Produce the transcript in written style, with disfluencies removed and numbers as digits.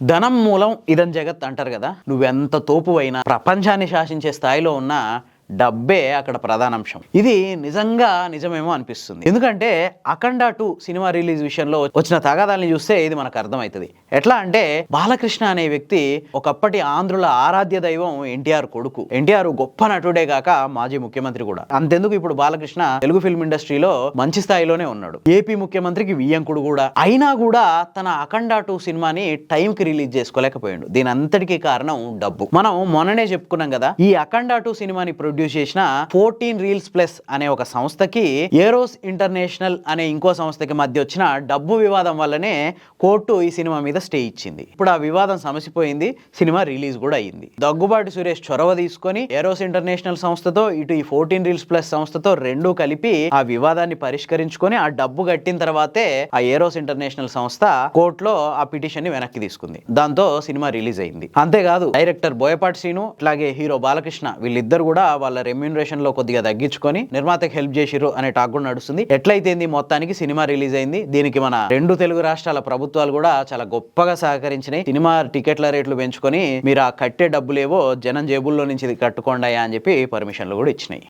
ధనం మూలం ఇదం జగత్ అంటారు కదా. నువ్వెంత తోపు అయినా ప్రపంచాన్ని శాసించే స్థాయిలో ఉన్న డబ్బే అక్కడ ప్రధానాంశం. ఇది నిజంగా నిజమేమో అనిపిస్తుంది. ఎందుకంటే అఖండ 2 సినిమా రిలీజ్ విషయంలో వచ్చిన తగాదాలని చూస్తే ఇది మనకు అర్థమవుతుంది. ఎట్లా అంటే బాలకృష్ణ అనే వ్యక్తి ఒకప్పటి ఆంధ్రుల ఆరాధ్య దైవం ఎన్టీఆర్ కొడుకు. ఎన్టీఆర్ గొప్ప నటుడే గాక మాజీ ముఖ్యమంత్రి కూడా. అంతెందుకు ఇప్పుడు బాలకృష్ణ తెలుగు ఫిల్మ్ ఇండస్ట్రీలో మంచి స్థాయిలోనే ఉన్నాడు. ఏపీ ముఖ్యమంత్రికి వియ్యంకుడు కూడా. అయినా కూడా తన అఖండ 2 సినిమాని టైంకి రిలీజ్ చేసుకోలేకపోయాడు. దీని అంతటికీ కారణం డబ్బు. మనం మొన్ననే చెప్పుకున్నాం కదా, ఈ అఖండ 2 సినిమాని ప్రొడ్యూస్ చేసిన 14 రీల్స్ ప్లస్ అనే ఒక సంస్థకి ఏరోస్ ఇంటర్నేషనల్ అనే ఇంకో సంస్థకి మధ్య వచ్చిన డబ్బు వివాదం వల్లనే కోర్టు ఈ సినిమా మీద స్టే ఇచ్చింది. ఇప్పుడు ఆ వివాదం సమసిపోయింది, సినిమా రిలీజ్ కూడా అయింది. దగ్గుబాటి సురేష్ చొరవ తీసుకొని ఏరోస్ ఇంటర్నేషనల్ సంస్థతో ఇటు ఈ 14 రీల్స్ ప్లస్ సంస్థతో రెండూ కలిపి ఆ వివాదాన్ని పరిష్కరించుకొని ఆ డబ్బు కట్టిన తర్వాతే ఆ ఏరోస్ ఇంటర్నేషనల్ సంస్థ కోర్టులో ఆ పిటిషన్ ని వెనక్కి తీసుకుంది. దాంతో సినిమా రిలీజ్ అయింది. అంతేకాదు డైరెక్టర్ బోయపాటి శ్రీను అలాగే హీరో బాలకృష్ణ వీళ్ళిద్దరు కూడా వాళ్ళ రెమ్యూనరేషన్ లో కొద్దిగా తగ్గించుకొని నిర్మాతకి హెల్ప్ చేసిరు అనే టాక్ కూడా నడుస్తుంది. ఎట్లయితేంది మొత్తానికి సినిమా రిలీజ్ అయింది. దీనికి మన 2 తెలుగు రాష్ట్రాల ప్రభుత్వాలు కూడా చాలా గొప్పగా సహకరించినాయి. సినిమా టికెట్ల రేట్లు పెంచుకొని మీరు ఆ కట్టే డబ్బులేవో జనం జేబుల్లో నుంచి కట్టుకోండి అని చెప్పి పర్మిషన్లు కూడా ఇచ్చినాయి.